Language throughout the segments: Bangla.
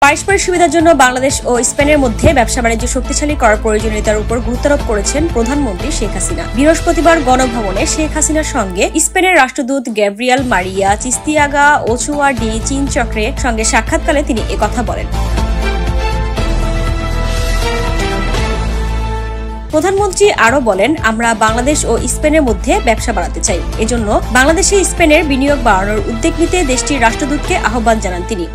পারস্পরিক সুবিধার জন্য বাংলাদেশ ও স্পেনের মধ্যে ব্যবসা বাণিজ্য শক্তিশালী করার প্রয়োজনীয়তার উপর গুরুত্বারোপ করেছেন প্রধানমন্ত্রী শেখ হাসিনা। বৃহস্পতিবার গণভবনে শেখ হাসিনার সঙ্গে স্পেনের রাষ্ট্রদূত গ্যাব্রিয়েল মারিয়া চিস্তিয়াগা ওচুয়া ডি চিনচক্রের সঙ্গে সাক্ষাৎকালে তিনি একথা বলেন। প্রধানমন্ত্রী আরো বলেন, আমরা বাংলাদেশ ও স্পেনের মধ্যে ব্যবসা বাড়াতে চাই। এজন্য বাংলাদেশে স্পেনের বিনিয়োগ বাড়ানোর উদ্যোগ নিতে দেশটির রাষ্ট্রদূতকে আহ্বান জানান তিনি।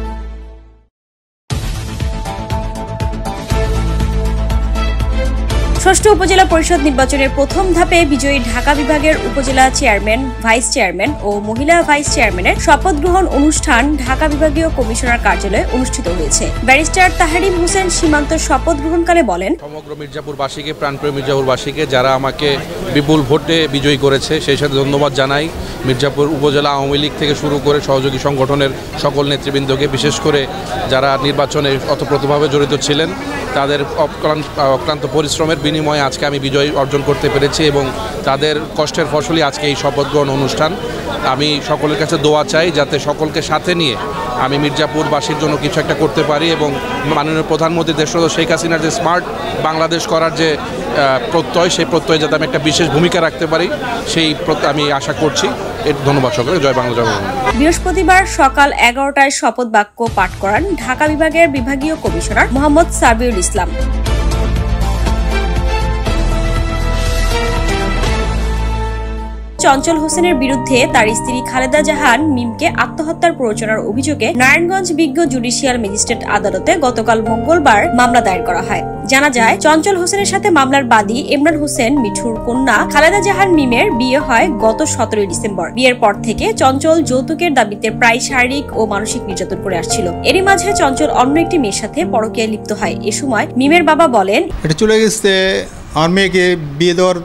ষষ্ঠ উপজেলা পরিষদ নির্বাচনের প্রথম ধাপে বিজয়ী ঢাকা বিভাগের উপজেলা চেয়ারম্যান, ভাইস চেয়ারম্যান ও মহিলা ভাইস চেয়ারম্যানের শপথ গ্রহণ অনুষ্ঠান ঢাকা বিভাগীয় কমিশনার কার্যালয়ে অনুষ্ঠিত হয়েছে। ব্যারিস্টার তাহরিম হোসেন সীমান্ত শপথ গ্রহণকালে বলেন, সমগ্র মির্জাপুরবাসীকে, প্রাণপ্রিয় মির্জাপুরবাসীকে যারা আমাকে বিপুল ভোটে বিজয়ী করেছে সেই সাথে ধন্যবাদ জানাই। মির্জাপুর উপজেলা আওয়ামী লীগ থেকে শুরু করে সহযোগী সংগঠনের সকল নেতৃবৃন্দকে, বিশেষ করে যারা নির্বাচনে ওতপ্রোতভাবে জড়িত ছিলেন তাদের অক্লান্ত পরিশ্রমের বিনিময়ে আজকে আমি বিজয় অর্জন করতে পেরেছি এবং তাদের কষ্টের ফসলই আজকে এই শপথ গ্রহণ অনুষ্ঠান। আমি সকলের কাছে দোয়া চাই যাতে সকলকে সাথে নিয়ে আমি মির্জাপুরবাসীর জন্য কিছু একটা করতে পারি এবং মাননীয় প্রধানমন্ত্রী দেশরত শেখ হাসিনার যে স্মার্ট বাংলাদেশ করার যে প্রত্যয়, সেই প্রত্যয়ে যাতে আমি একটা বিশেষ ভূমিকা রাখতে পারি সেই আমি আশা করছি। ধন্যবাদ সকলকে। জয় বাংলা, জয় বাংলা। বৃহস্পতিবার সকাল 11টায় শপথ বাক্য পাঠ করান ঢাকা বিভাগের বিভাগীয় কমিশনার মোহাম্মদ সাবিউল ইসলাম। চঞ্চল হোসেনের বিরুদ্ধে তার স্ত্রী খালেদা জাহান মিমকে আত্মহত্যার প্ররোচনার অভিযোগে নারায়ণগঞ্জ বিজ্ঞ জুডিশিয়াল ম্যাজিস্ট্রেট আদালতে গতকাল মঙ্গলবার মামলা দায়ের করা হয়। জানা যায়, চঞ্চল হোসেনের সাথে মামলার বাদী ইমরান হোসেন মিঠুর কন্যা খালেদা জাহান মিমের বিয়ে হয় গত 17 ডিসেম্বর। বিয়ের পর থেকে চঞ্চল যৌতুকের দাবিতে প্রায় শারীরিক ও মানসিক নির্যাতন করে আসছিল। এরই মাঝে চঞ্চল অন্য একটি মেয়ের সাথে পরকীয়ায় লিপ্ত হয়। এ সময় মিমের বাবা বলেন, এটা চলে গেছে আমার মেয়েকে বিয়ে দেওয়ার,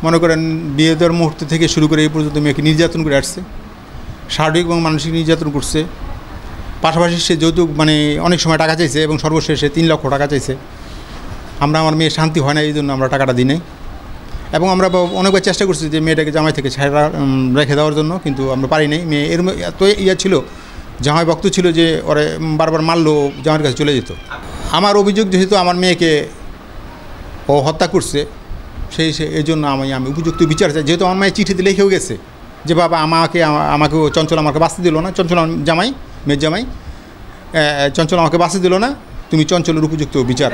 মনে করেন বিয়ে দেওয়ার মুহূর্ত থেকে শুরু করে এই পর্যন্ত মেয়েকে নির্যাতন করে আসছে, শারীরিক এবং মানসিক নির্যাতন করছে। পাশাপাশি সে যৌতুক অনেক সময় টাকা চাইছে এবং সর্বশেষে 3 লক্ষ টাকা চাইছে। আমার মেয়ে শান্তি হয় না, এই জন্য আমরা টাকাটা দিই নাই এবং আমরা অনেকবার চেষ্টা করছি যে মেয়েটাকে জামাই থেকে ছাড়া রেখে দেওয়ার জন্য, কিন্তু আমরা পারি নাই। মেয়ে এর এত ছিল, জামাই ভক্ত ছিল যে ওরে বারবার মারলো, জামাইয়ের কাছে চলে যেত। আমার অভিযোগ যেহেতু আমার মেয়েকে ও হত্যা করছে, এই জন্য আমি উপযুক্ত বিচার চাই। যেহেতু আমার মায়ের চিঠিতে লিখেও গেছে যে বাবা আমাকে চঞ্চল আমাকে বাঁচতে দিল না, চঞ্চল জামাই, মেয়ের জামাই চঞ্চল আমাকে বাঁচতে দিল না, তুমি চঞ্চলের উপযুক্ত বিচার।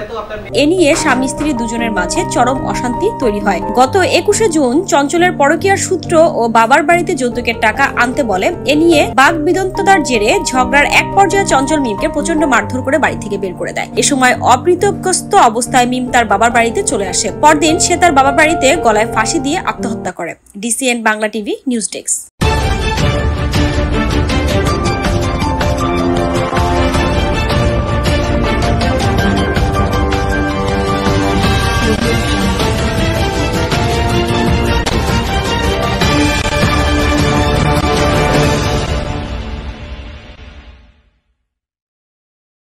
এ নিয়ে স্বামী স্ত্রী দুজনের মাঝে চরম অশান্তি তৈরি হয়। গত 21শে জুন চঞ্চলের পরকীয়ার সূত্র ও বাবার বাড়িতে যৌতুকের টাকা আনতে বলে। এ নিয়ে বাকবিতণ্ডার জেরে ঝগড়ার এক পর্যায়ে চঞ্চল মিমকে প্রচন্ড মারধর করে বাড়ি থেকে বের করে দেয়। এ সময় অপ্রীতগ্রস্ত অবস্থায় মিম তার বাবার বাড়িতে চলে আসে। পরদিন সে তার বাবার বাড়িতে গলায় ফাঁসি দিয়ে আত্মহত্যা করে। DCN Bangla TV news desk.